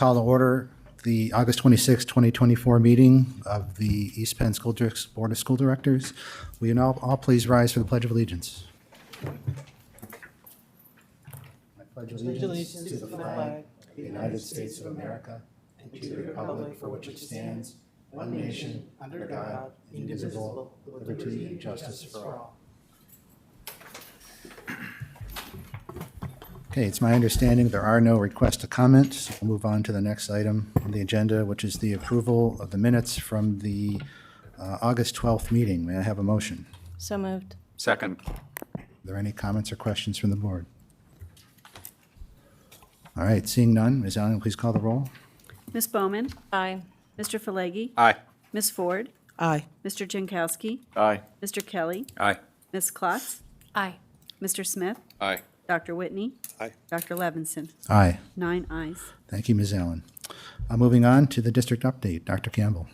call to order the August 26, 2024 meeting of the East Penn School District's Board of School Directors. Will you now all please rise for the Pledge of Allegiance? I pledge allegiance to the flag of the United States of America and to the republic for which it stands, one nation, under God, indivisible, with liberty and justice for all. Okay, it's my understanding there are no requests to comment, so we'll move on to the next item on the agenda, which is the approval of the minutes from the August 12th meeting. May I have a motion? So moved. Second. Are there any comments or questions from the board? All right, seeing none, Ms. Allen, please call the roll. Ms. Bowman? Aye. Mr. Falegi? Aye. Ms. Ford? Aye. Mr. Jankowski? Aye. Mr. Kelly? Aye. Ms. Klotz? Aye. Mr. Smith? Aye. Dr. Whitney? Aye. Dr. Levinson? Aye. 9 ayes. Thank you, Ms. Allen. Moving on to the district update. Dr. Campbell.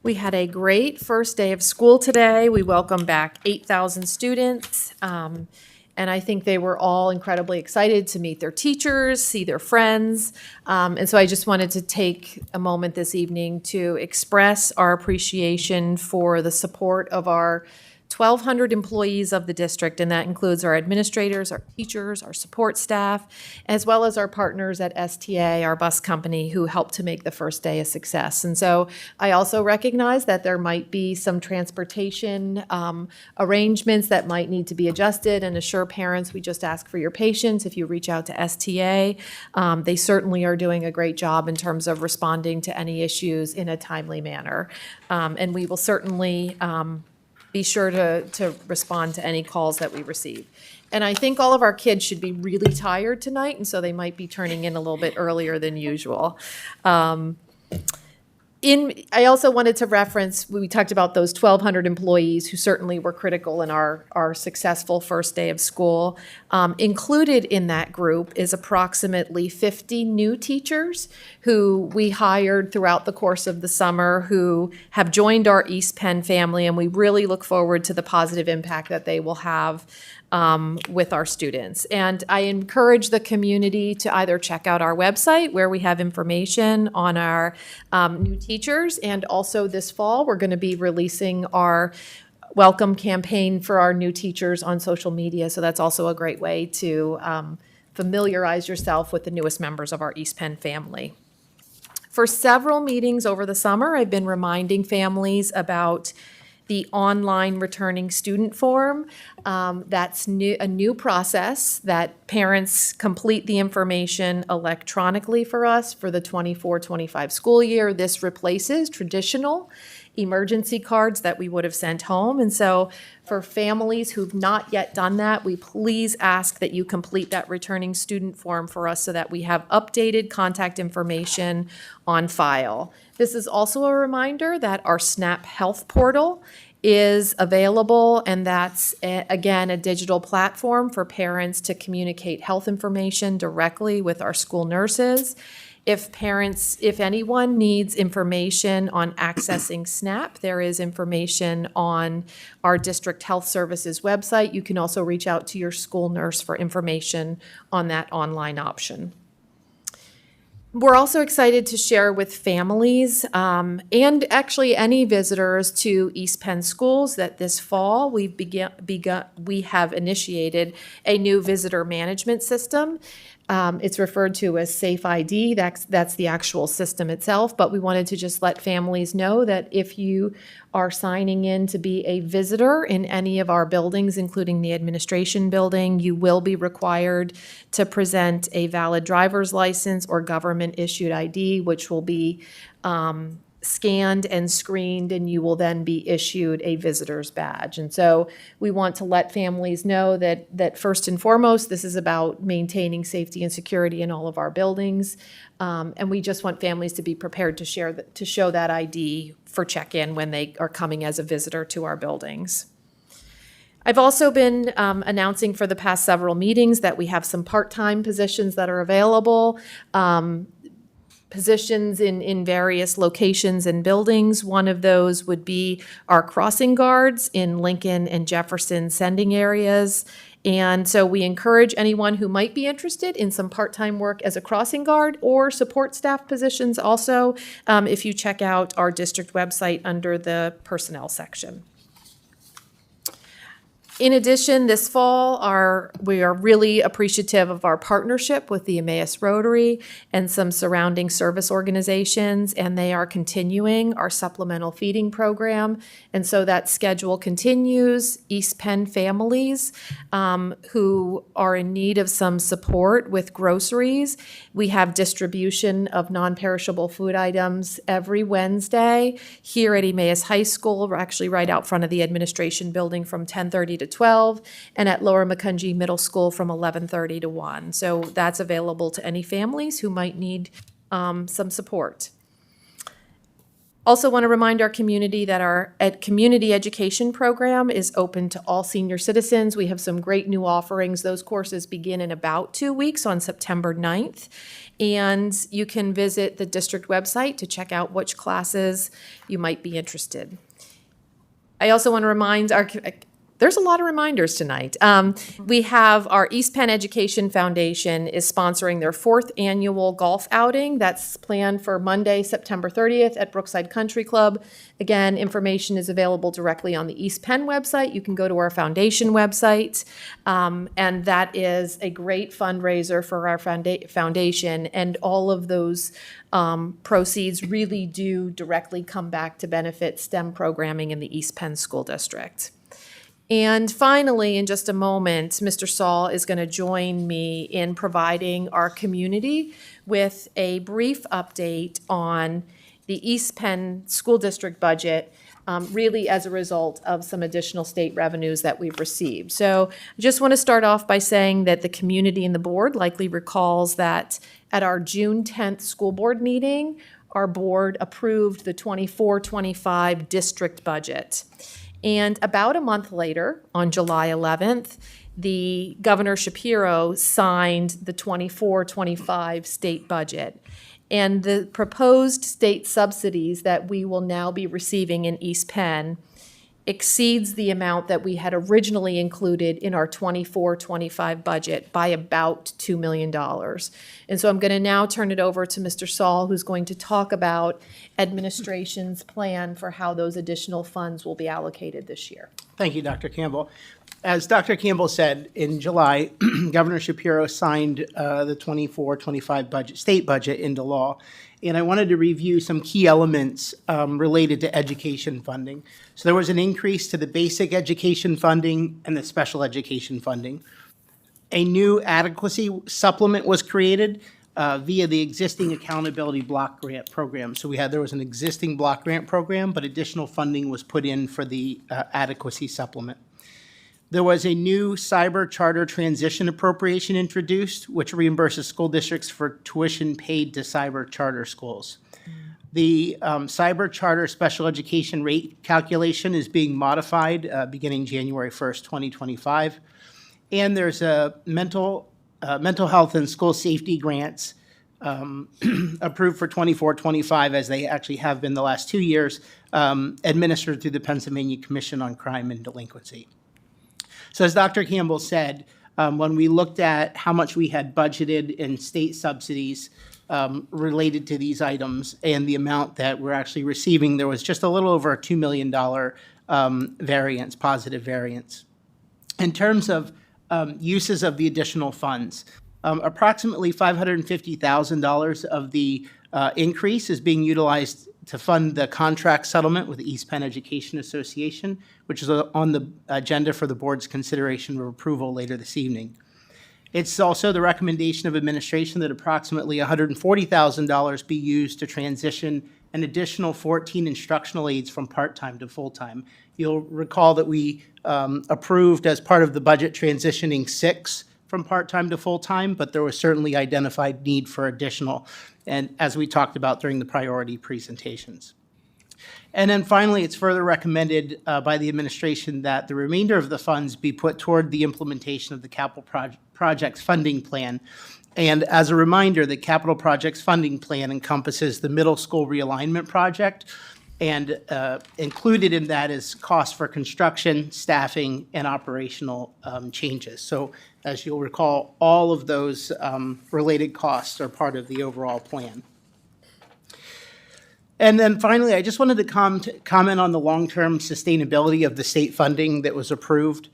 We had a great first day of school today. We welcomed back 8,000 students. And I think they were all incredibly excited to meet their teachers, see their friends. And so I just wanted to take a moment this evening to express our appreciation for the support of our 1,200 employees of the district, and that includes our administrators, our teachers, our support staff, as well as our partners at STA, our bus company, who helped to make the first day a success. And so I also recognize that there might be some transportation arrangements that might need to be adjusted, and assure parents we just ask for your patience if you reach out to STA. They certainly are doing a great job in terms of responding to any issues in a timely manner. And we will certainly be sure to respond to any calls that we receive. And I think all of our kids should be really tired tonight, and so they might be turning in a little bit earlier than usual. I also wanted to reference, we talked about those 1,200 employees who certainly were critical in our successful first day of school. Included in that group is approximately 50 new teachers who we hired throughout the course of the summer who have joined our East Penn family, and we really look forward to the positive impact that they will have with our students. And I encourage the community to either check out our website where we have information on our new teachers, and also this fall we're going to be releasing our welcome campaign for our new teachers on social media. So that's also a great way to familiarize yourself with the newest members of our East Penn family. For several meetings over the summer, I've been reminding families about the online returning student form. That's a new process that parents complete the information electronically for us for the 24-25 school year. This replaces traditional emergency cards that we would have sent home. And so for families who've not yet done that, we please ask that you complete that returning student form for us so that we have updated contact information on file. This is also a reminder that our SNAP Health Portal is available, and that's, again, a digital platform for parents to communicate health information directly with our school nurses. If anyone needs information on accessing SNAP, there is information on our district health services website. You can also reach out to your school nurse for information on that online option. We're also excited to share with families and actually any visitors to East Penn schools that this fall we have initiated a new visitor management system. It's referred to as Safe ID. That's the actual system itself, but we wanted to just let families know that if you are signing in to be a visitor in any of our buildings, including the administration building, you will be required to present a valid driver's license or government-issued ID, which will be scanned and screened, and you will then be issued a visitor's badge. And so we want to let families know that first and foremost, this is about maintaining safety and security in all of our buildings. And we just want families to be prepared to show that ID for check-in when they are coming as a visitor to our buildings. I've also been announcing for the past several meetings that we have some part-time positions that are available. Positions in various locations and buildings. One of those would be our crossing guards in Lincoln and Jefferson sending areas. And so we encourage anyone who might be interested in some part-time work as a crossing guard or support staff positions also, if you check out our district website under the personnel section. In addition, this fall, we are really appreciative of our partnership with the Emmaus Rotary and some surrounding service organizations, and they are continuing our supplemental feeding program. And so that schedule continues. East Penn families who are in need of some support with groceries. We have distribution of non-perishable food items every Wednesday here at Emmaus High School. We're actually right out front of the administration building from 10:30 to 12, and at Lower Macungie Middle School from 11:30 to 1. So that's available to any families who might need some support. Also want to remind our community that our community education program is open to all senior citizens. We have some great new offerings. Those courses begin in about 2 weeks on September 9th. And you can visit the district website to check out which classes you might be interested. I also want to remind there's a lot of reminders tonight. We have our East Penn Education Foundation is sponsoring their 4th annual golf outing. That's planned for Monday, September 30th at Brookside Country Club. Again, information is available directly on the East Penn website. You can go to our foundation website, and that is a great fundraiser for our foundation. And all of those proceeds really do directly come back to benefit STEM programming in the East Penn School District. And finally, in just a moment, Mr. Saul is going to join me in providing our community with a brief update on the East Penn School District budget, really as a result of some additional state revenues that we've received. So I just want to start off by saying that the community and the board likely recalls that at our June 10th school board meeting, our board approved the 24-25 district budget. And about a month later, on July 11th, the Governor Shapiro signed the 24-25 state budget. And the proposed state subsidies that we will now be receiving in East Penn exceeds the amount that we had originally included in our 24-25 budget by about $2 million. And so I'm going to now turn it over to Mr. Saul, who's going to talk about administration's plan for how those additional funds will be allocated this year. Thank you, Dr. Campbell. As Dr. Campbell said, in July, Governor Shapiro signed the 24-25 state budget into law. And I wanted to review some key elements related to education funding. So there was an increase to the basic education funding and the special education funding. A new adequacy supplement was created via the existing accountability block grant program. So there was an existing block grant program, but additional funding was put in for the adequacy supplement. There was a new cyber charter transition appropriation introduced, which reimburses school districts for tuition paid to cyber charter schools. The cyber charter special education rate calculation is being modified beginning January 1st, 2025. And there's a mental health and school safety grants approved for 24-25, as they actually have been the last 2 years, administered through the Pennsylvania Commission on Crime and Delinquency. So as Dr. Campbell said, when we looked at how much we had budgeted in state subsidies related to these items and the amount that we're actually receiving, there was just a little over a $2 million variance, positive variance. In terms of uses of the additional funds, approximately $550,000 of the increase is being utilized to fund the contract settlement with the East Penn Education Association, which is on the agenda for the board's consideration of approval later this evening. It's also the recommendation of administration that approximately $140,000 be used to transition an additional 14 instructional aides from part-time to full-time. You'll recall that we approved as part of the budget transitioning 6 from part-time to full-time, but there was certainly identified need for additional, and as we talked about during the priority presentations. And then finally, it's further recommended by the administration that the remainder of the funds be put toward the implementation of the capital projects funding plan. And as a reminder, the capital projects funding plan encompasses the middle school realignment project And included in that is cost for construction, staffing, and operational changes. So as you'll recall, all of those related costs are part of the overall plan. And then finally, I just wanted to comment on the long-term sustainability of the state funding that was approved.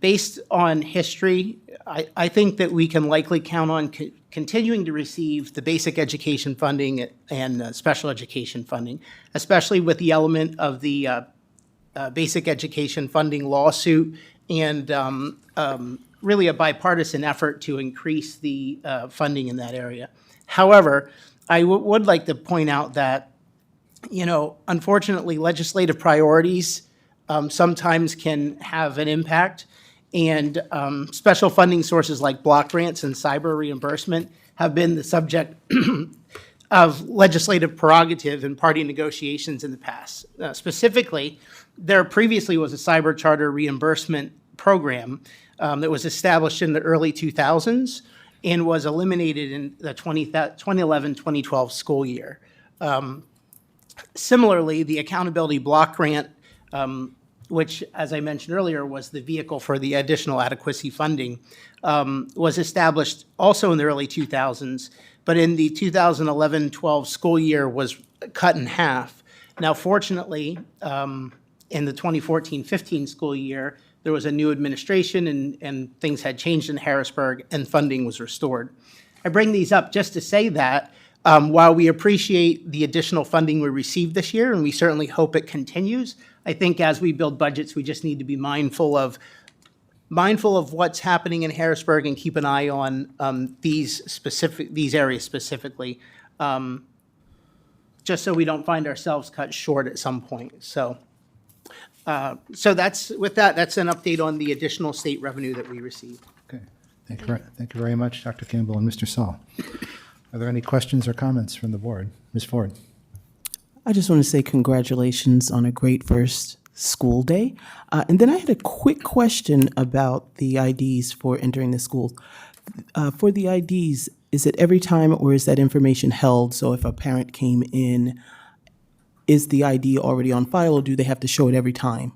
Based on history, I think that we can likely count on continuing to receive the basic education funding and special education funding, especially with the element of the basic education funding lawsuit and really a bipartisan effort to increase the funding in that area. However, I would like to point out that, unfortunately, legislative priorities sometimes can have an impact, and special funding sources like block grants and cyber reimbursement have been the subject of legislative prerogative in party negotiations in the past. Specifically, there previously was a cyber charter reimbursement program that was established in the early 2000s and was eliminated in the 2011-2012 school year. Similarly, the accountability block grant, which, as I mentioned earlier, was the vehicle for the additional adequacy funding, was established also in the early 2000s, but in the 2011-12 school year was cut in half. Now, fortunately, in the 2014-15 school year, there was a new administration and things had changed in Harrisburg and funding was restored. I bring these up just to say that while we appreciate the additional funding we received this year, and we certainly hope it continues, I think as we build budgets, we just need to be mindful of what's happening in Harrisburg and keep an eye on these areas specifically, just so we don't find ourselves cut short at some point. So that's an update on the additional state revenue that we received. Okay. Thank you very much, Dr. Campbell and Mr. Saul. Are there any questions or comments from the board? Ms. Ford? I just want to say congratulations on a great first school day. And then I had a quick question about the IDs for entering the schools. For the IDs, is it every time or is that information held? So if a parent came in, is the ID already on file or do they have to show it every time?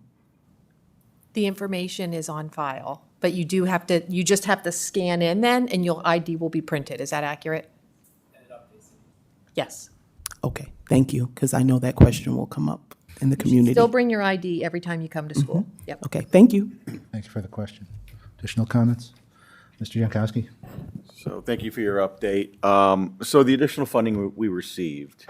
The information is on file, but you just have to scan in then and your ID will be printed. Is that accurate? Yes. Okay, thank you, because I know that question will come up in the community. Still bring your ID every time you come to school. Yep. Okay, thank you. Thank you for the question. Additional comments? Mr. Jankowski? So thank you for your update. So the additional funding we received,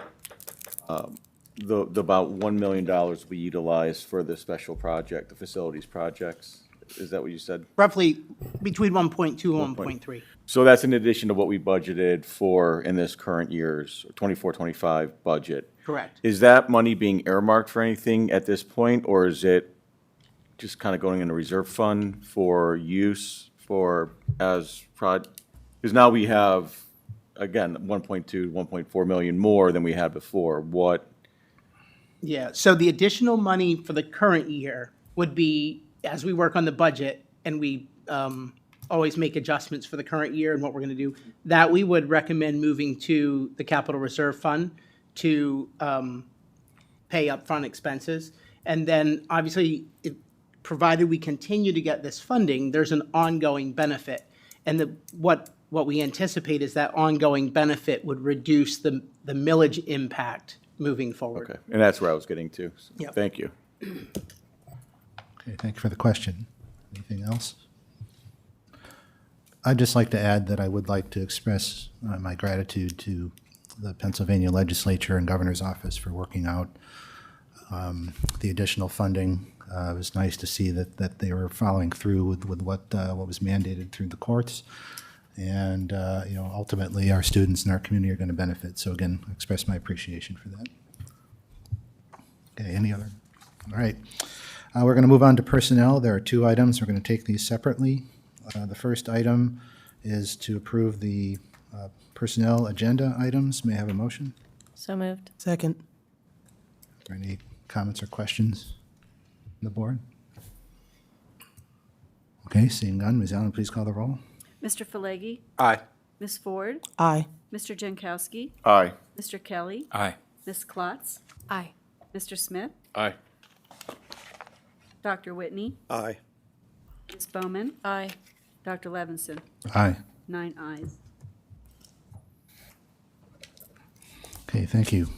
the about $1 million we utilized for the special project, the facilities projects. Is that what you said? Roughly between 1.2 and 1.3. So that's in addition to what we budgeted for in this current year's 24-25 budget. Correct. Is that money being earmarked for anything at this point, or is it just kind of going in a reserve fund for use for because now we have, again, 1.2, 1.4 million more than we had before. What? Yeah, so the additional money for the current year would be, as we work on the budget and we always make adjustments for the current year and what we're going to do, that we would recommend moving to the capital reserve fund to pay upfront expenses. And then obviously, provided we continue to get this funding, there's an ongoing benefit. And what we anticipate is that ongoing benefit would reduce the millage impact moving forward. Okay, and that's where I was getting to. So Yep. Thank you. Okay, thank you for the question. Anything else? I'd just like to add that I would like to express my gratitude to the Pennsylvania Legislature and Governor's Office for working out the additional funding. It was nice to see that they were following through with what was mandated through the courts. And, ultimately, our students and our community are going to benefit. So again, I express my appreciation for that. Okay, any other? All right. We're going to move on to personnel. There are two items. We're going to take these separately. The first item is to approve the personnel agenda items. May I have a motion? So moved. Second. Are there any comments or questions from the board? Okay, seeing none, Ms. Allen, please call the roll. Mr. Falegi? Aye. Ms. Ford? Aye. Mr. Jankowski? Aye. Mr. Kelly? Aye. Ms. Klotz? Aye. Mr. Smith? Aye. Dr. Whitney? Aye. Ms. Bowman? Aye. Dr. Levinson? Aye. 9 ayes. Okay, thank you.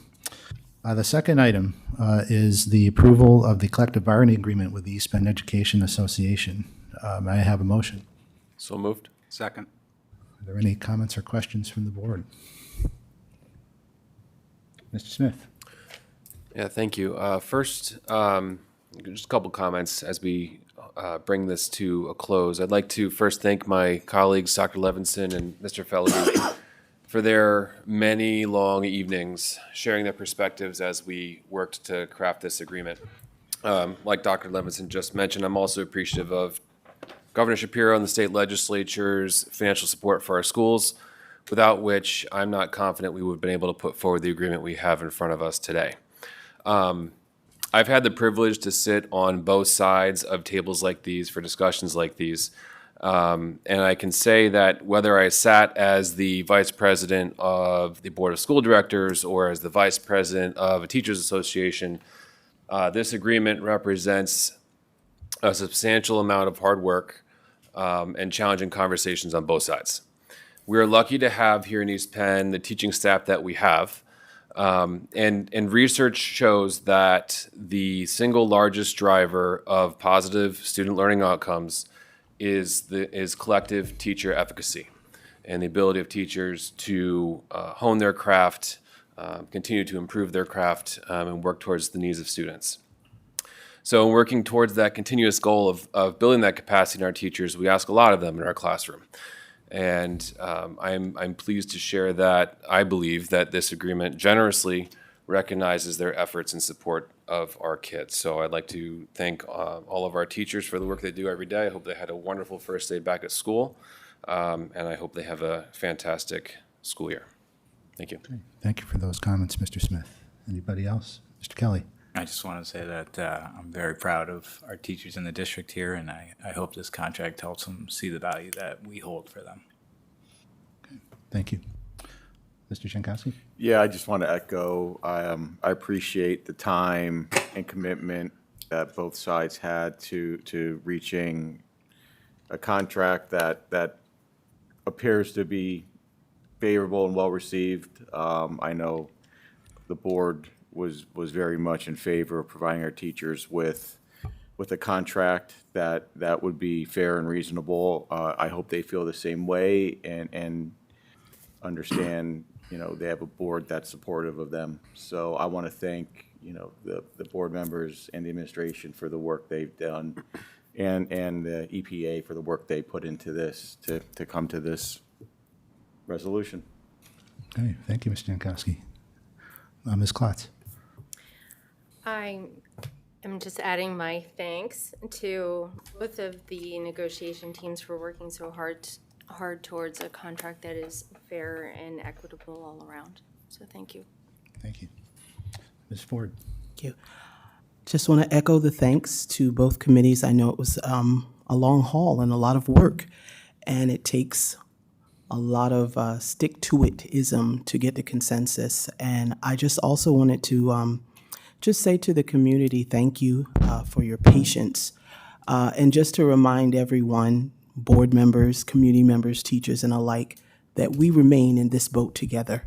The second item is the approval of the collective bargaining agreement with the East Bend Education Association. May I have a motion? So moved. Second. Are there any comments or questions from the board? Mr. Smith? Yeah, thank you. First, just a couple comments as we bring this to a close. I'd like to first thank my colleagues, Dr. Levinson and Mr. Fellows, for their many long evenings sharing their perspectives as we worked to craft this agreement. Like Dr. Levinson just mentioned, I'm also appreciative of Governor Shapiro and the state legislature's financial support for our schools, without which I'm not confident we would have been able to put forward the agreement we have in front of us today. I've had the privilege to sit on both sides of tables like these for discussions like these. And I can say that whether I sat as the vice president of the Board of School Directors or as the vice president of a teachers association, this agreement represents a substantial amount of hard work and challenging conversations on both sides. We're lucky to have here in East Penn the teaching staff that we have. And research shows that the single largest driver of positive student learning outcomes is collective teacher efficacy and the ability of teachers to hone their craft, continue to improve their craft, and work towards the needs of students. So in working towards that continuous goal of building that capacity in our teachers, we ask a lot of them in our classroom. And I'm pleased to share that I believe that this agreement generously recognizes their efforts in support of our kids. So I'd like to thank all of our teachers for the work they do every day. I hope they had a wonderful first day back at school, and I hope they have a fantastic school year. Thank you. Okay, thank you for those comments, Mr. Smith. Anybody else? Mr. Kelly? I just want to say that I'm very proud of our teachers in the district here, and I hope this contract helps them see the value that we hold for them. Thank you. Mr. Jankowski? Yeah, I just want to echo, I appreciate the time and commitment that both sides had to reaching a contract that appears to be favorable and well-received. I know the board was very much in favor of providing our teachers with a contract that would be fair and reasonable. I hope they feel the same way and understand, they have a board that's supportive of them. So I want to thank, the board members and the administration for the work they've done and the EPA for the work they put into this to come to this resolution. Okay, thank you, Mr. Jankowski. Ms. Klotz? I am just adding my thanks to both of the negotiation teams for working so hard towards a contract that is fair and equitable all around. So thank you. Thank you. Ms. Ford? Thank you. Just want to echo the thanks to both committees. I know it was a long haul and a lot of work, and it takes a lot of stick-to-it-ism to get the consensus. And I just also wanted to just say to the community, thank you for your patience. And just to remind everyone, board members, community members, teachers, and alike, that we remain in this boat together.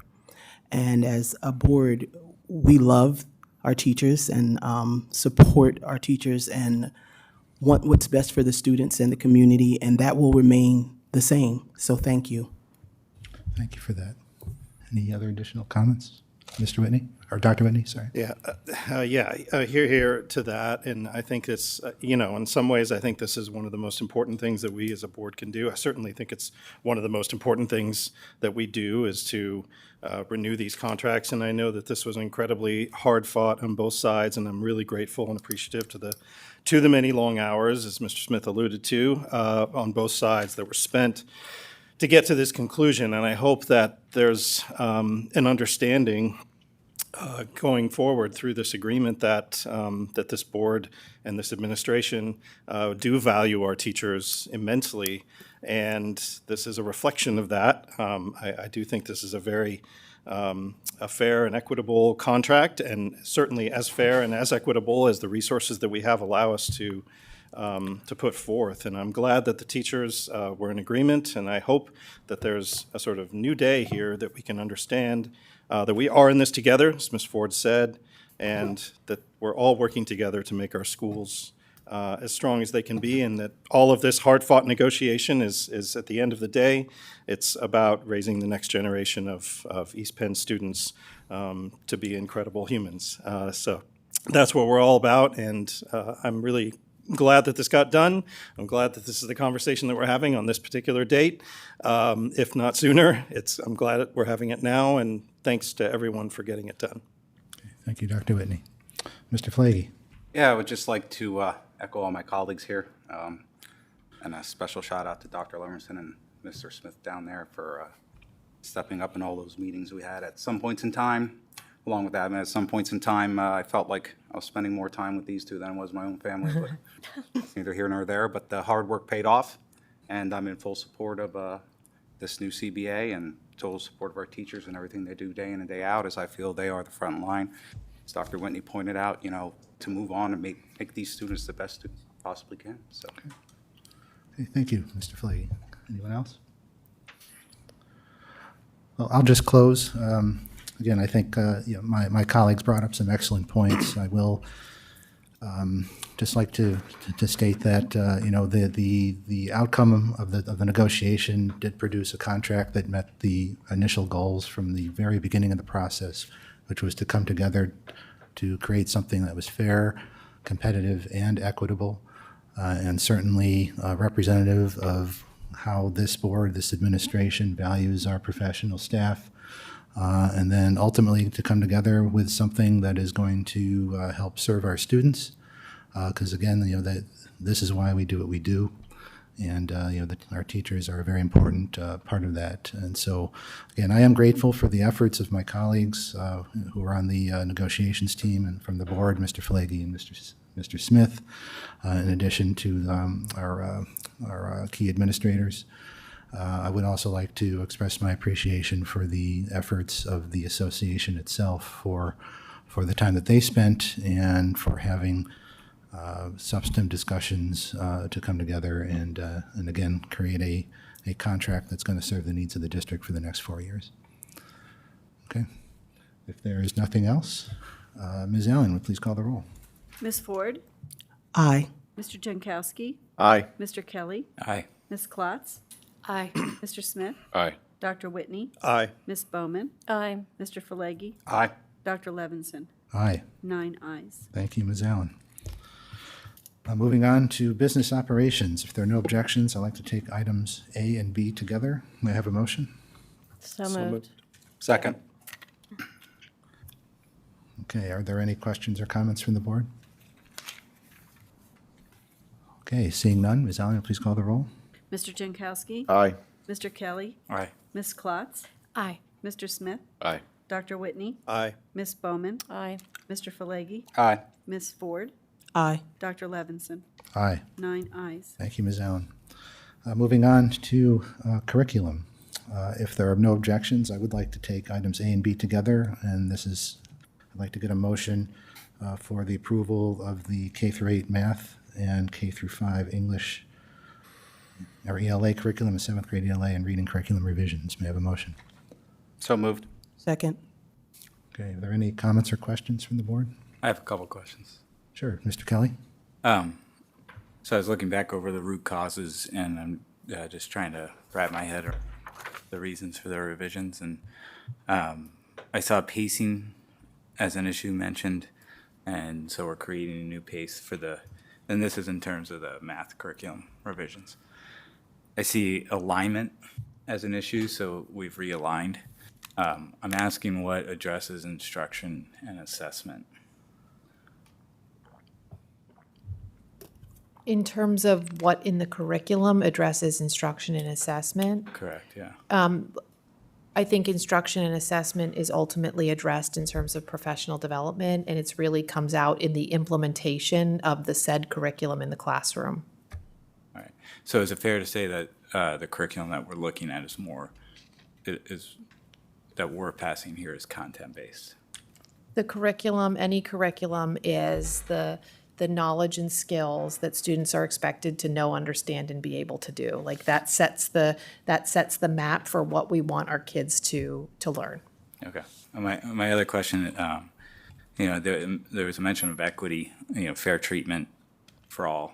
And as a board, we love our teachers and support our teachers and want what's best for the students and the community, and that will remain the same. So thank you. Thank you for that. Any other additional comments? Mr. Whitney, or Dr. Whitney, sorry. Here to that, and I think it's, in some ways, I think this is one of the most important things that we as a board can do. I certainly think it's one of the most important things that we do is to renew these contracts, and I know that this was incredibly hard fought on both sides, and I'm really grateful and appreciative to the many long hours, as Mr. Smith alluded to, on both sides that were spent to get to this conclusion. And I hope that there's an understanding going forward through this agreement that that this board and this administration do value our teachers immensely, and this is a reflection of that. I do think this is a very a fair and equitable contract, and certainly as fair and as equitable as the resources that we have allow us to put forth. And I'm glad that the teachers were in agreement, and I hope that there's a sort of new day here that we can understand that we are in this together, as Ms. Ford said, and that we're all working together to make our schools as strong as they can be, and that all of this hard-fought negotiation is at the end of the day, it's about raising the next generation of East Penn students to be incredible humans. So that's what we're all about, and I'm really glad that this got done. I'm glad that this is the conversation that we're having on this particular date. If not sooner, I'm glad that we're having it now, and thanks to everyone for getting it done. Thank you, Dr. Whitney. Mr. Flagey. Yeah, I would just like to echo all my colleagues here, and a special shout out to Dr. Leverson and Mr. Smith down there for stepping up in all those meetings we had at some points in time. Along with that, at some points in time, I felt like I was spending more time with these two than was my own family, but neither here nor there. But the hard work paid off, and I'm in full support of this new CBA and total support of our teachers and everything they do day in and day out, as I feel they are the front line. As Dr. Whitney pointed out, to move on and make these students the best students possibly can. So, Okay, thank you, Mr. Flagey. Anyone else? Well, I'll just close. Again, I think my colleagues brought up some excellent points. I will just like to state that the outcome of the negotiation did produce a contract that met the initial goals from the very beginning of the process, which was to come together to create something that was fair, competitive, and equitable, and certainly representative of how this board, this administration values our professional staff, and then ultimately to come together with something that is going to help serve our students, because again, this is why we do what we do. And our teachers are a very important part of that. And so, again, I am grateful for the efforts of my colleagues who are on the negotiations team and from the board, Mr. Flagey and Mr. Smith, in addition to our key administrators. I would also like to express my appreciation for the efforts of the association itself for the time that they spent and for having substantive discussions to come together and again create a contract that's going to serve the needs of the district for the next 4 years. Okay. If there is nothing else, Ms. Allen, would please call the roll. Ms. Ford? Aye. Mr. Jankowski? Aye. Mr. Kelly? Aye. Ms. Klotz? Aye. Mr. Smith? Aye. Dr. Whitney? Aye. Ms. Bowman? Aye. Mr. Falegi? aye. Dr. Levinson? Aye. 9 ayes. Thank you, Ms. Allen. Moving on to business operations. If there are no objections, I'd like to take items A and B together. May I have a motion? So moved. Second. Okay, are there any questions or comments from the board? Okay, seeing none, Ms. Allen, please call the roll. Mr. Jankowski? Aye. Mr. Kelly? Aye. Ms. Klotz? Aye. Mr. Smith? Aye. Dr. Whitney? Aye. Ms. Bowman? Aye. Mr. Falegi? Aye. Ms. Ford? Aye. Dr. Levinson? Aye. 9 ayes. Thank you, Ms. Allen. Moving on to curriculum. If there are no objections, I would like to take items A and B together, and I'd like to get a motion for the approval of the K-8 math and K-5 English or ELA curriculum, and 7th grade ELA and reading curriculum revisions. May I have a motion? So moved. Second. Okay, are there any comments or questions from the board? I have a couple questions. Sure, Mr. Kelly? So I was looking back over the root causes, and I'm just trying to wrap my head around the reasons for the revisions. And I saw pacing as an issue mentioned, and so we're creating a new pace for and this is in terms of the math curriculum revisions. I see alignment as an issue, so we've realigned. I'm asking what addresses instruction and assessment. In terms of what in the curriculum addresses instruction and assessment, Correct, yeah. I think instruction and assessment is ultimately addressed in terms of professional development, and it's really comes out in the implementation of the said curriculum in the classroom. All right. So is it fair to say that the curriculum that we're looking at is that we're passing here is content-based. The curriculum, any curriculum, is the knowledge and skills that students are expected to know, understand, and be able to do. Like that sets the map for what we want our kids to learn. Okay. My other question, there was a mention of equity, fair treatment for all,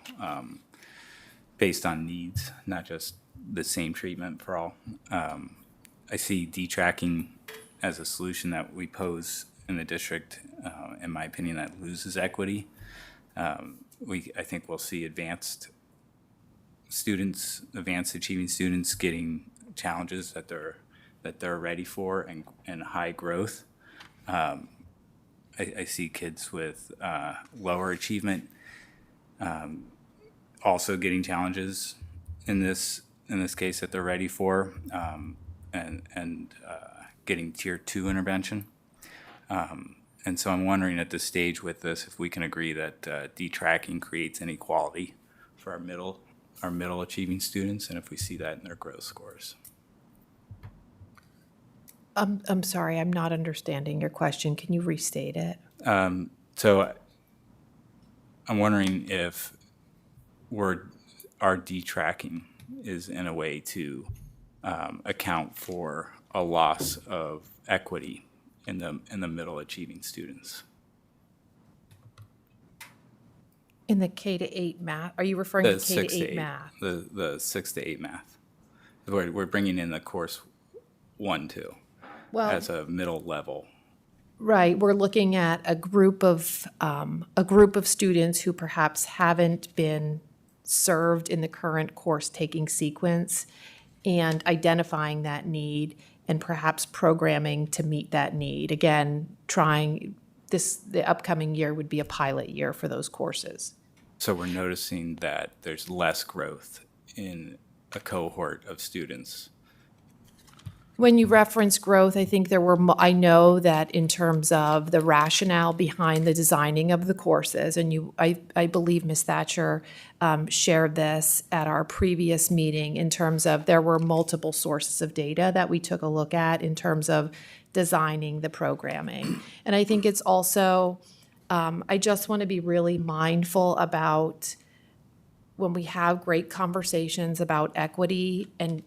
based on needs, not just the same treatment for all. I see detracking as a solution that we pose in the district, in my opinion, that loses equity. I think we'll see advanced achieving students getting challenges that they're ready for and high growth. I see kids with lower achievement also getting challenges in this case that they're ready for, and getting tier 2 intervention. And so I'm wondering at this stage with this if we can agree that detracking creates inequality for our middle achieving students, and if we see that in their growth scores. I'm sorry, I'm not understanding your question. Can you restate it? So I'm wondering if our detracking is in a way to account for a loss of equity in the middle achieving students. In the K to 8 math, are you referring to K to 8 math? The 6 to 8 math. We're bringing in the course 1, 2 as a middle level. Right, we're looking at a group of students who perhaps haven't been served in the current course taking sequence, and identifying that need and perhaps programming to meet that need. Again, the upcoming year would be a pilot year for those courses. So we're noticing that there's less growth in a cohort of students. When you reference growth, I think I know that in terms of the rationale behind the designing of the courses, and I believe Ms. Thatcher shared this at our previous meeting in terms of there were multiple sources of data that we took a look at in terms of designing the programming. And I think it's also, I just want to be really mindful about when we have great conversations about equity and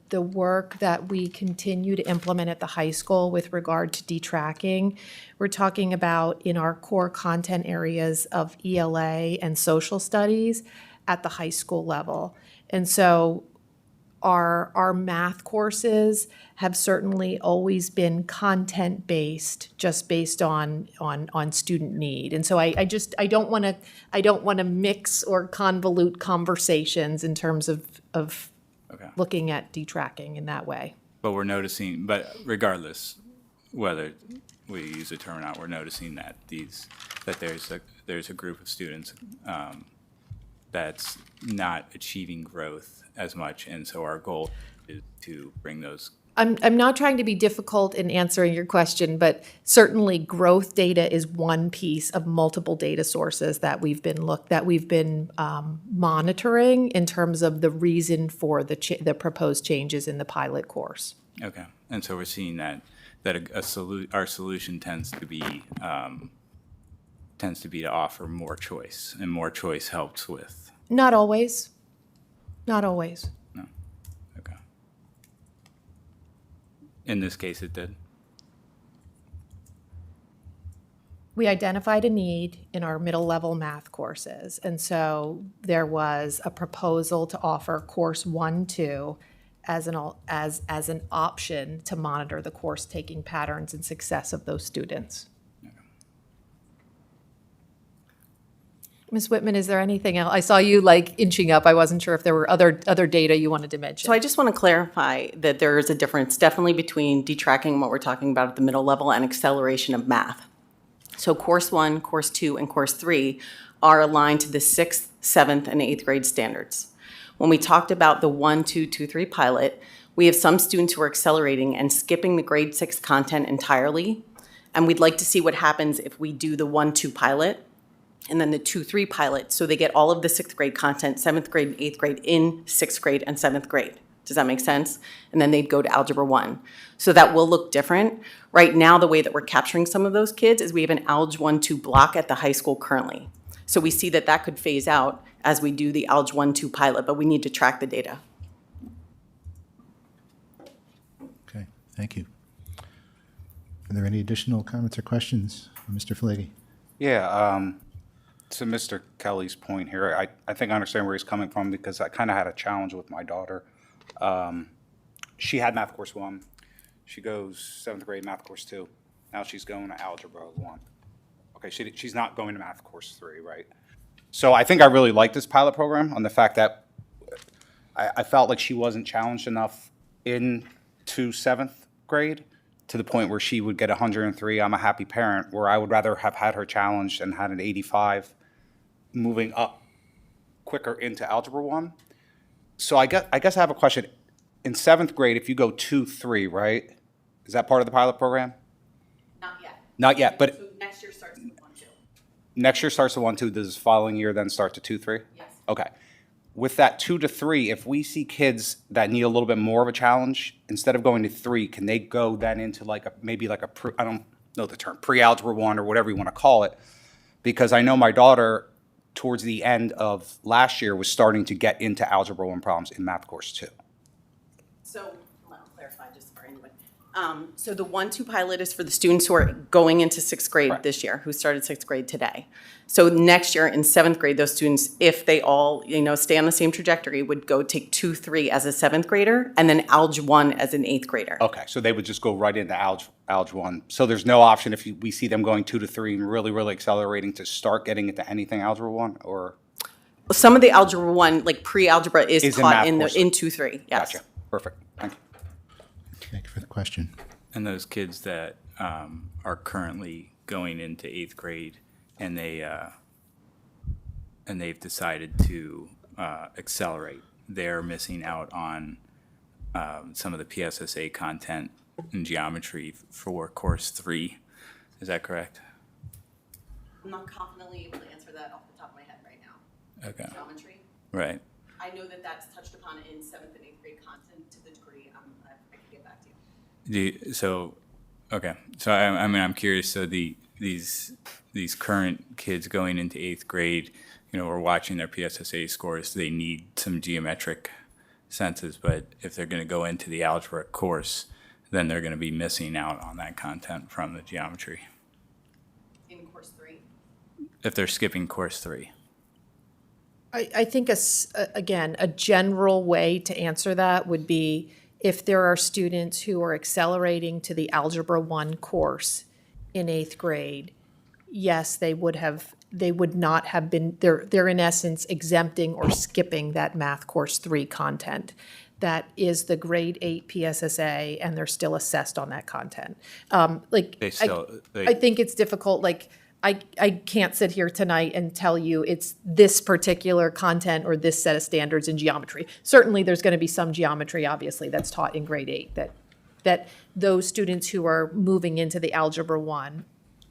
the work that we continue to implement at the high school with regard to detracking, we're talking about in our core content areas of ELA and social studies at the high school level. And so our math courses have certainly always been content-based, just based on student need. And so I don't want to mix or convolute conversations in terms of looking at detracking in that way. But we're noticing, but regardless whether we use the term or not, we're noticing that there's a group of students that's not achieving growth as much, and so our goal is to bring those. I'm not trying to be difficult in answering your question, but certainly growth data is one piece of multiple data sources that we've been monitoring in terms of the reason for the proposed changes in the pilot course. Okay, and so we're seeing that our solution tends to be to offer more choice, and more choice helps with. Not always. Not always. No. Okay. In this case, it did. We identified a need in our middle level math courses. And so there was a proposal to offer course 1, 2 as an option to monitor the course taking patterns and success of those students. Ms. Whitman, is there anything else? I saw you inching up. I wasn't sure if there were other data you wanted to mention. So I just want to clarify that there is a difference definitely between detracking and what we're talking about at the middle level and acceleration of math. So course 1, course 2, and course 3 are aligned to the 6th, 7th, and 8th grade standards. When we talked about the 1, 2, 2, 3 pilot, we have some students who are accelerating and skipping the grade 6 content entirely. And we'd like to see what happens if we do the 1, 2 pilot and then the 2, 3 pilot, so they get all of the 6th grade content, 7th grade and 8th grade in 6th grade and 7th grade. Does that make sense? And then they'd go to Algebra 1. So that will look different. Right now, the way that we're capturing some of those kids is we have an Alg 1-2 block at the high school currently. So we see that that could phase out as we do the Alg 1-2 pilot, but we need to track the data. Okay, thank you. Are there any additional comments or questions, Mr. Falegi? Yeah, to Mr. Kelly's point here, I think I understand where he's coming from because I kind of had a challenge with my daughter. She had Math Course 1. She goes 7th grade Math Course 2. Now she's going to Algebra 1. Okay, she's not going to Math Course 3, right? So I think I really like this pilot program on the fact that I felt like she wasn't challenged enough into 7th grade to the point where she would get 103. I'm a happy parent, where I would rather have had her challenged and had an 85 moving up quicker into Algebra 1. So I guess I have a question. In 7th grade, if you go 2-3, right? Is that part of the pilot program? Not yet. Not yet, but So next year starts with 1-2. next year starts at 1-2. Does the following year then start to 2-3? Yes. Okay. With that 2-3, if we see kids that need a little bit more of a challenge, instead of going to 3, can they go then into maybe a I don't know the term, pre-algebra 1 or whatever you want to call it? Because I know my daughter, towards the end of last year, was starting to get into algebra 1 problems in Math Course 2. So I'll clarify just for anyone. So the 1-2 pilot is for the students who are going into 6th grade Correct. this year, who started 6th grade today. So next year in 7th grade, those students, if they all, stay on the same trajectory, would go take 2-3 as a 7th grader and then Alg 1 as an 8th grader. Okay, so they would just go right into Alg 1. So there's no option if we see them going 2-3 and really, really accelerating to start getting into anything Algebra 1, or? Some of the Algebra 1, like pre-algebra, is Is in taught Math in Course. 2-3, yes. Gotcha, perfect, thank you. Thank you for the question. And those kids that are currently going into 8th grade and they've decided to accelerate, they're missing out on some of the PSSA content in geometry for course 3. Is that correct? I'm not confidently able to answer that off the top of my head right now. Okay. Geometry. Right. I know that that's touched upon in 7th and 8th grade content to the degree I can get back to you. Okay. So I'm curious. So these current kids going into 8th grade, we're watching their PSSA scores. They need some geometric senses, but if they're going to go into the algebra course, then they're going to be missing out on that content from the geometry. In course 3. If they're skipping course 3. I think, again, a general way to answer that would be if there are students who are accelerating to the Algebra 1 course in 8th grade, yes, they would not have been, they're in essence exempting or skipping that Math Course 3 content. That is the grade 8 PSSA, and they're still assessed on that content. I think it's difficult, I can't sit here tonight and tell you it's this particular content or this set of standards in geometry. Certainly, there's going to be some geometry, obviously, that's taught in grade 8 that those students who are moving into the Algebra 1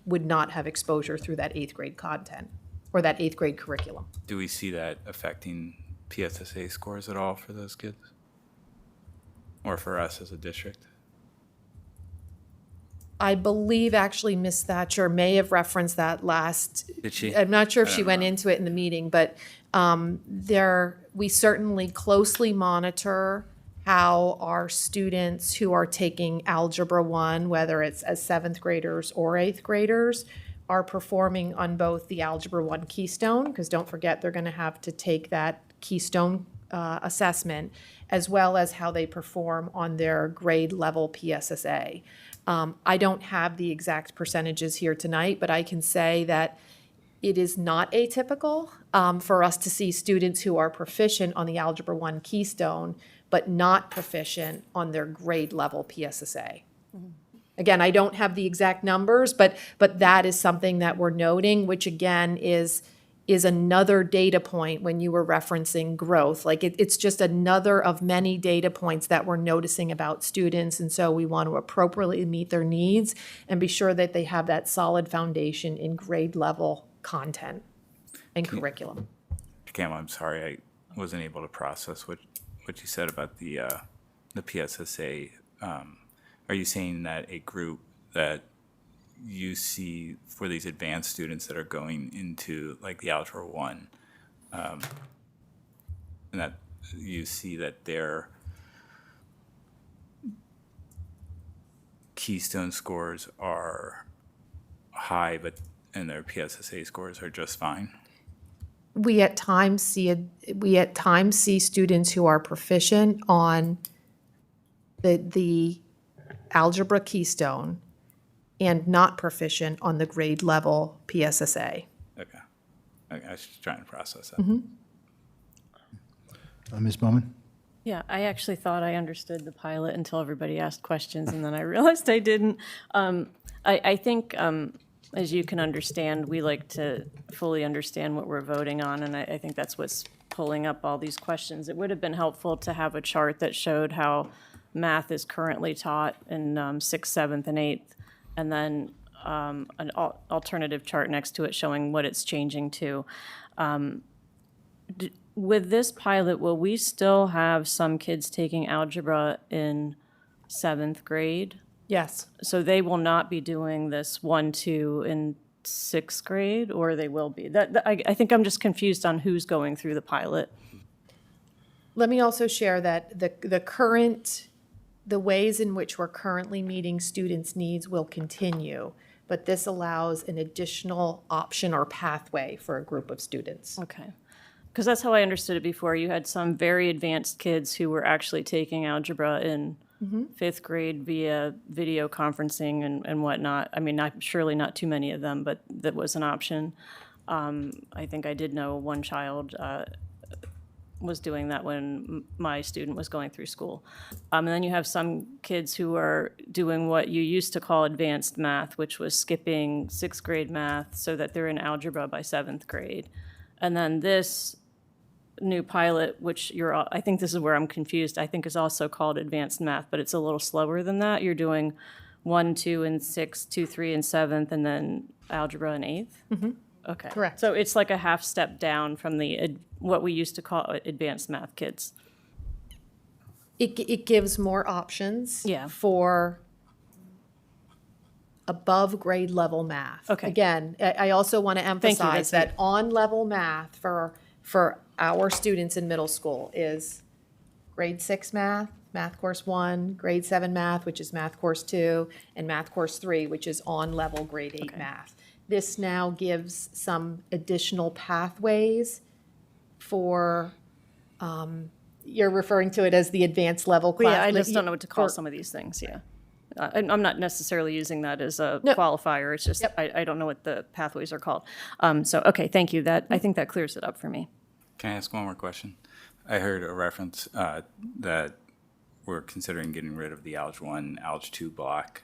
would not have exposure through that 8th grade content or that 8th grade curriculum. Do we see that affecting PSSA scores at all for those kids? Or for us as a district? I believe actually Ms. Thatcher may have referenced that last. Did she? I'm not sure if I she don't went know. into it in the meeting, but we certainly closely monitor how our students who are taking Algebra 1, whether it's as 7th graders or 8th graders, are performing on both the Algebra 1 Keystone, because don't forget they're going to have to take that Keystone assessment, as well as how they perform on their grade level PSSA. I don't have the exact percentages here tonight, but I can say that it is not atypical for us to see students who are proficient on the Algebra 1 Keystone, but not proficient on their grade level PSSA. Again, I don't have the exact numbers, but that is something that we're noting, which again is another data point when you were referencing growth. It's just another of many data points that we're noticing about students, and so we want to appropriately meet their needs and be sure that they have that solid foundation in grade level content and curriculum. Cam, I'm sorry, I wasn't able to process what what you said about the PSSA. Are you saying that a group that you see for these advanced students that are going into like the Algebra 1, and that you see that their Keystone scores are high, and their PSSA scores are just fine? We at times see students who are proficient on the algebra Keystone and not proficient on the grade level PSSA. Okay. I was just trying to process that. Ms. Bowman? Yeah, I actually thought I understood the pilot until everybody asked questions, and then I realized I didn't. I think, as you can understand, we like to fully understand what we're voting on, and I think that's what's pulling up all these questions. It would have been helpful to have a chart that showed how math is currently taught in 6th, 7th, and 8th, and then an alternative chart next to it showing what it's changing to. With this pilot, will we still have some kids taking algebra in 7th grade? Yes. So they will not be doing this 1, 2 in 6th grade, or they will be? I think I'm just confused on who's going through the pilot. Let me also share that the ways in which we're currently meeting students' needs will continue, but this allows an additional option or pathway for a group of students. Okay. Because that's how I understood it before. You had some very advanced kids who were actually taking algebra in 5th grade via video conferencing and whatnot. I mean, surely not too many of them, but that was an option. I think I did know one child was doing that when my student was going through school. And then you have some kids who are doing what you used to call advanced math, which was skipping 6th grade math so that they're in algebra by 7th grade. And then this new pilot, which I think this is where I'm confused, I think is also called advanced math, but it's a little slower than that. You're doing 1, 2, and 6, 2, 3, and 7th, and then algebra in 8th? Okay. Correct. So it's like a half step down from what we used to call advanced math kids. It gives more options Yeah. for above grade level math. Okay. Again, I also want to that's emphasize that neat. on level math for our students in middle school is grade 6 math, math course 1, grade 7 math, which is math course 2, and math course 3, which is on level grade 8 math. This now gives some additional pathways for, you're referring to it as the advanced level class. Yeah, I just don't know what to call some of these things, yeah. I'm not necessarily using that as a qualifier, it's just, I don't know what the pathways are called. So, okay, thank you, I think that clears it up for me. Can I ask one more question? I heard a reference that we're considering getting rid of the Alg 1, Alg 2 block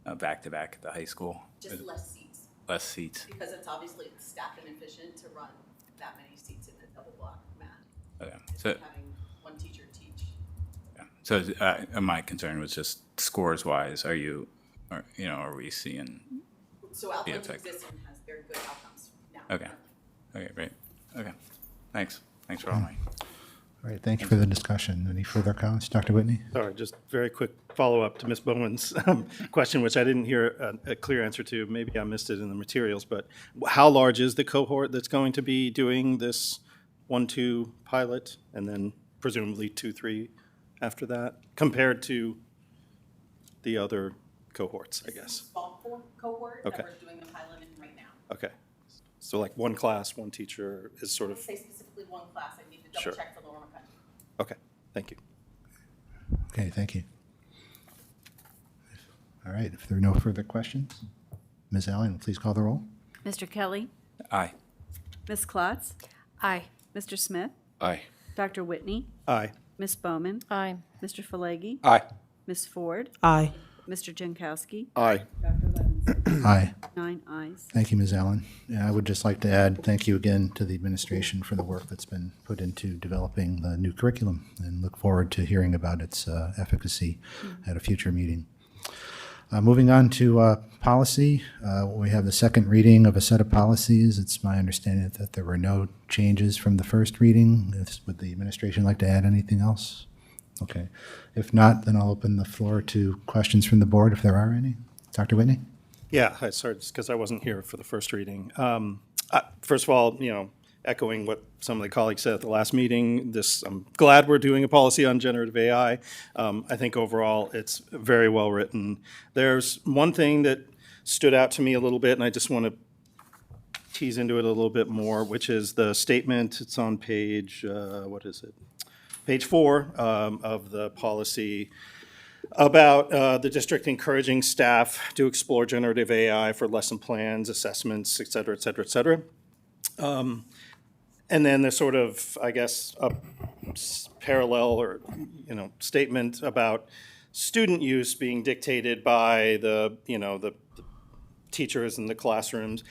back-to-back at the high school. Just less seats, Less seats. because it's obviously staff inefficient to run that many seats in a double block math. Okay. So, Having one teacher teach. yeah. So my concern was just scores-wise, are we seeing? So Alpha effect. exists and has very good outcomes now. Okay. Okay, great. Okay. Thanks. Thanks for all my. All right, thank you for the discussion. Any further comments? Dr. Whitney? Sorry, just very quick follow-up to Ms. Bowman's question, which I didn't hear a clear answer to. Maybe I missed it in the materials, but how large is the cohort that's going to be doing this 1-2 pilot, and then presumably 2-3 after that, compared to the other cohorts, I guess? Fall cohort Okay. that we're doing the pilot in right now. Okay. So like one class, one teacher is sort I of, would say specifically one class, I need to Sure. double check for Lower McCutcheon. okay, thank you. Okay, thank you. All right, if there are no further questions, Ms. Allen, please call the roll. Mr. Kelly, Aye. Ms. Klotz, Aye. Mr. Smith, Aye. Dr. Whitney, Aye. Ms. Bowman, Aye. Mr. Falegi, Aye. Ms. Ford, Aye. Mr. Jankowski, Aye. Dr. Levinson. Aye. 9 ayes. Thank you, Ms. Allen. And I would just like to add, thank you again to the administration for the work that's been put into developing the new curriculum, and look forward to hearing about its efficacy at a future meeting. Moving on to policy, we have the second reading of a set of policies. It's my understanding that there were no changes from the first reading. Would the administration like to add anything else? Okay. If not, then I'll open the floor to questions from the board, if there are any. Dr. Whitney? Yeah, hi, sorry, just because I wasn't here for the first reading. First of all, echoing what some of the colleagues said at the last meeting, I'm glad we're doing a policy on generative AI. I think overall it's very well written. There's one thing that stood out to me a little bit, and I just want to tease into it a little bit more, which is the statement. It's on page, Page 4 of the policy about the district encouraging staff to explore generative AI for lesson plans, assessments, et cetera, et cetera, et cetera. And then there's sort of, I guess, a parallel or, statement about student use being dictated by the teachers in the classrooms.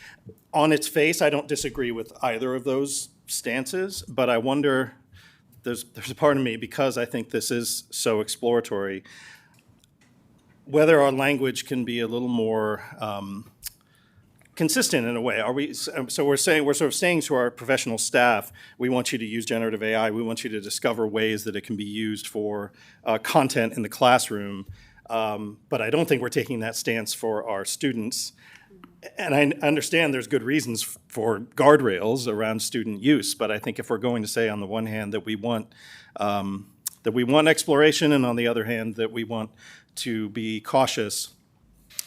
On its face, I don't disagree with either of those stances, but I wonder, there's a part of me, because I think this is so exploratory, whether our language can be a little more consistent in a way. So we're sort of saying to our professional staff, we want you to use generative AI. We want you to discover ways that it can be used for content in the classroom. But I don't think we're taking that stance for our students. And I understand there's good reasons for guardrails around student use, but I think if we're going to say on the one hand that we want exploration, and on the other hand that we want to be cautious,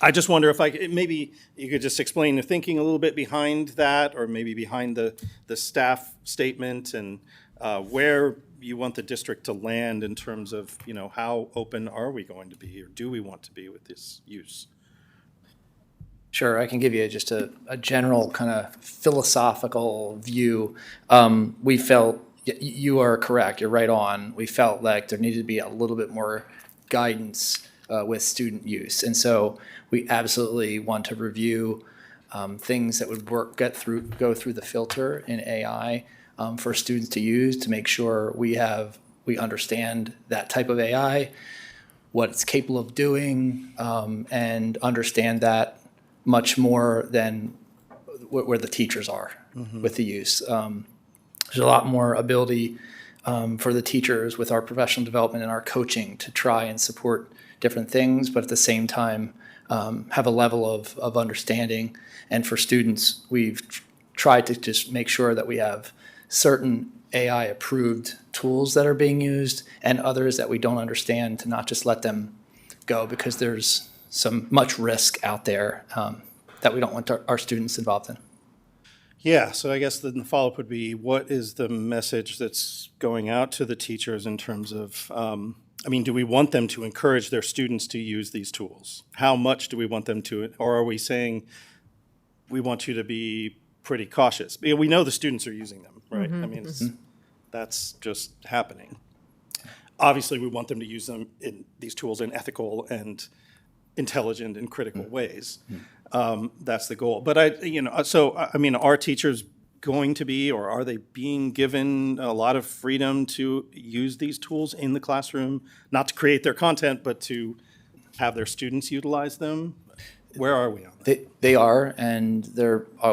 I just wonder if maybe you could just explain the thinking a little bit behind that, or maybe behind the staff statement, and where you want the district to land in terms of, how open are we going to be, or do we want to be with this use? Sure, I can give you just a general kind of philosophical view. We felt, you are correct, you're right on. We felt like there needed to be a little bit more guidance with student use. And so we absolutely want to review things that would go through the filter in AI for students to use, to make sure we understand that type of AI, what it's capable of doing, and understand that much more than where the teachers are with the use. There's a lot more ability for the teachers with our professional development and our coaching to try and support different things, but at the same time have a level of understanding. And for students, we've tried to just make sure that we have certain AI approved tools that are being used and others that we don't understand, to not just let them go, because there's much risk out there that we don't want our students involved in. Yeah, so I guess the follow-up would be, what is the message that's going out to the teachers in terms of, do we want them to encourage their students to use these tools? How much do we want them to, or are we saying we want you to be pretty cautious? We know the students are using them, right? That's just happening. Obviously, we want them to use these tools in ethical and intelligent and critical ways. That's the goal. But are teachers going to be, or are they being given a lot of freedom to use these tools in the classroom, not to create their content, but to have their students utilize them? Where are we on that? They are, and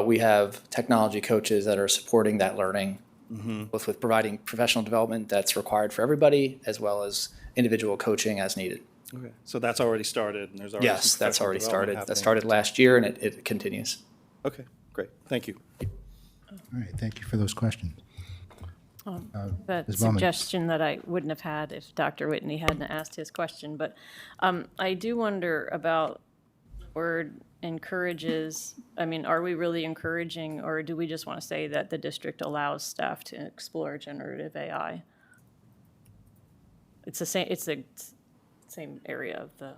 we have technology coaches that are supporting that learning, both with providing professional development that's required for everybody, as well as individual coaching as needed. Okay, so that's already started, and there's already Yes, some that's already professional started. development That happening. started last year, and it continues. Okay, great, thank you. All right, thank you for those questions. That Ms. Bowman. suggestion that I wouldn't have had if Dr. Whitney hadn't asked his question, but I do wonder about the word encourages. Are we really encouraging, or do we just want to say that the district allows staff to explore generative AI? It's the same area of the.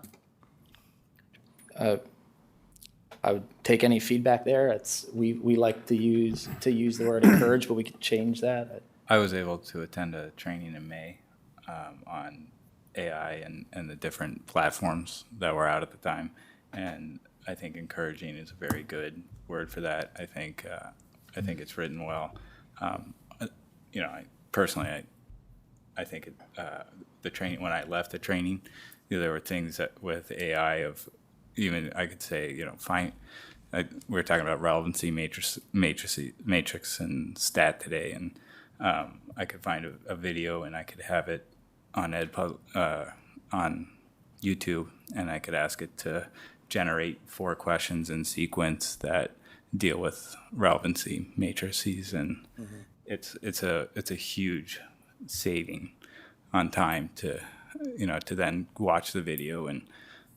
I would take any feedback there. We like to use the word encourage, but we could change that. I was able to attend a training in May on AI and the different platforms that were out at the time, and I think encouraging is a very good word for that. I think it's written well. I think the training, when I left the training, there were things that with AI of, even I could say, we were talking about relevancy matrix and stat today, and I could find a video and I could have it on on YouTube, and I could ask it to generate 4 questions in sequence that deal with relevancy matrices, and it's a huge saving on time to then watch the video and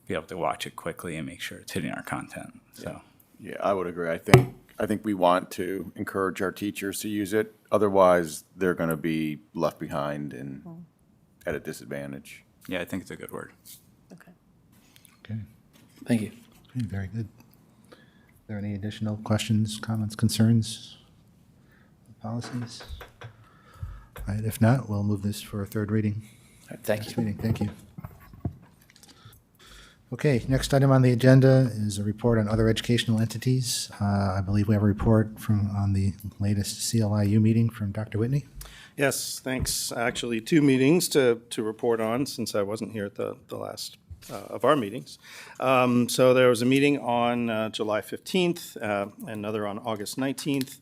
be able to watch it quickly and make sure it's hitting our content. So Yeah, I would agree. I think we want to encourage our teachers to use it. Otherwise, they're going to be left behind and at a disadvantage. yeah, I think it's a good word. Okay. Okay, Thank you. okay, very good. Are there any additional questions, comments, concerns? Policies? All right, if not, we'll move this for a third reading. Thank Next you. meeting, thank you. Okay, next item on the agenda is a report on other educational entities. I believe we have a report on the latest CLIU meeting from Dr. Whitney. Yes, thanks. Actually, 2 meetings to report on since I wasn't here at the last of our meetings. So there was a meeting on July 15th, another on August 19th.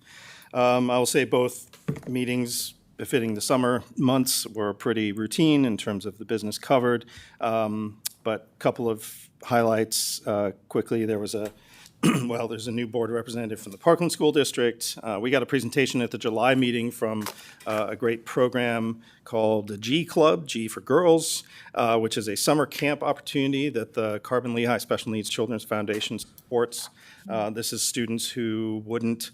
I will say both meetings befitting the summer months were pretty routine in terms of the business covered. But a couple of highlights quickly. There was there's a new board representative from the Parkland School District. We got a presentation at the July meeting from a great program called the G Club, G for Girls, which is a summer camp opportunity that the Carbon Lehigh Special Needs Children's Foundation supports. This is students who wouldn't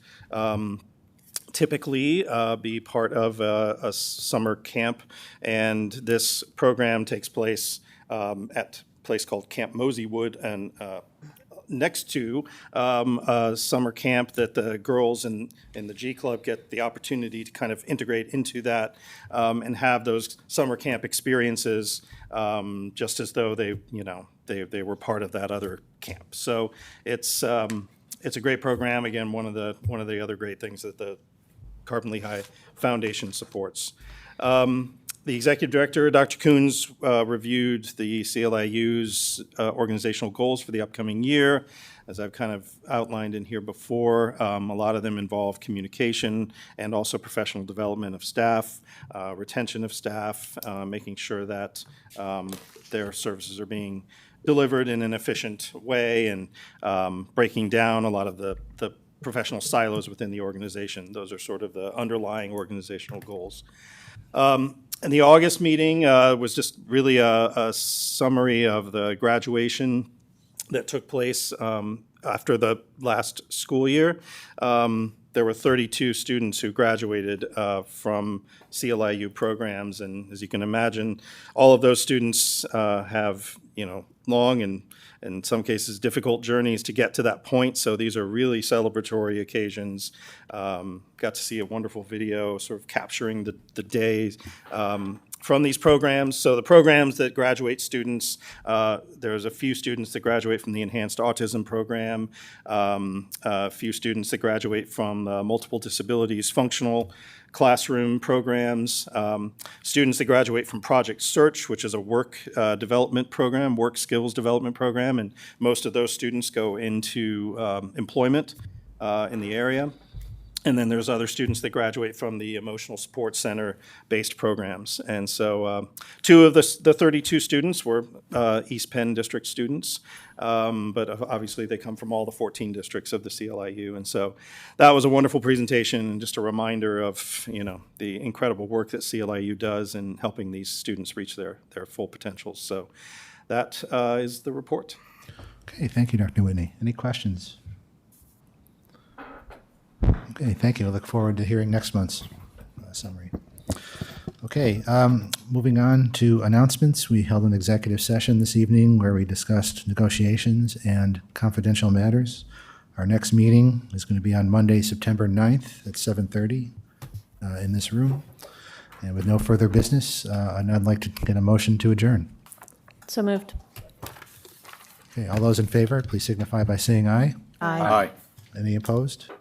typically be part of a summer camp, and this program takes place at a place called Camp Moseywood, and next to a summer camp that the girls in the G Club get the opportunity to kind of integrate into that and have those summer camp experiences just as though they were part of that other camp. So it's a great program. Again, one of the other great things that the Carbon Lehigh Foundation supports. The executive director, Dr. Coons, reviewed the CLIU's organizational goals for the upcoming year. As I've kind of outlined in here before, a lot of them involve communication and also professional development of staff, retention of staff, making sure that their services are being delivered in an efficient way, and breaking down a lot of the professional silos within the organization. Those are sort of the underlying organizational goals. And the August meeting was just really a summary of the graduation that took place after the last school year. There were 32 students who graduated from CLIU programs, and as you can imagine, all of those students have long and in some cases difficult journeys to get to that point. So these are really celebratory occasions. Got to see a wonderful video sort of capturing the days from these programs. So the programs that graduate students, there's a few students that graduate from the Enhanced Autism Program, a few students that graduate from Multiple Disabilities Functional Classroom programs, students that graduate from Project Search, which is a work development program, work skills development program, and most of those students go into employment in the area. And then there's other students that graduate from the Emotional Support Center-based programs. And so 2 of the 32 students were East Penn District students, but obviously they come from all the 14 districts of the CLIU. And so that was a wonderful presentation and just a reminder of, the incredible work that CLIU does in helping these students reach their full potentials. So that is the report. Okay, thank you, Dr. Whitney. Any questions? Okay, thank you. I look forward to hearing next month's summary. Okay, moving on to announcements. We held an executive session this evening where we discussed negotiations and confidential matters. Our next meeting is going to be on Monday, September 9th at 7:30 in this room. And with no further business, I'd like to get a motion to adjourn. So moved. Okay, all those in favor, please signify by saying aye. Aye. Any opposed?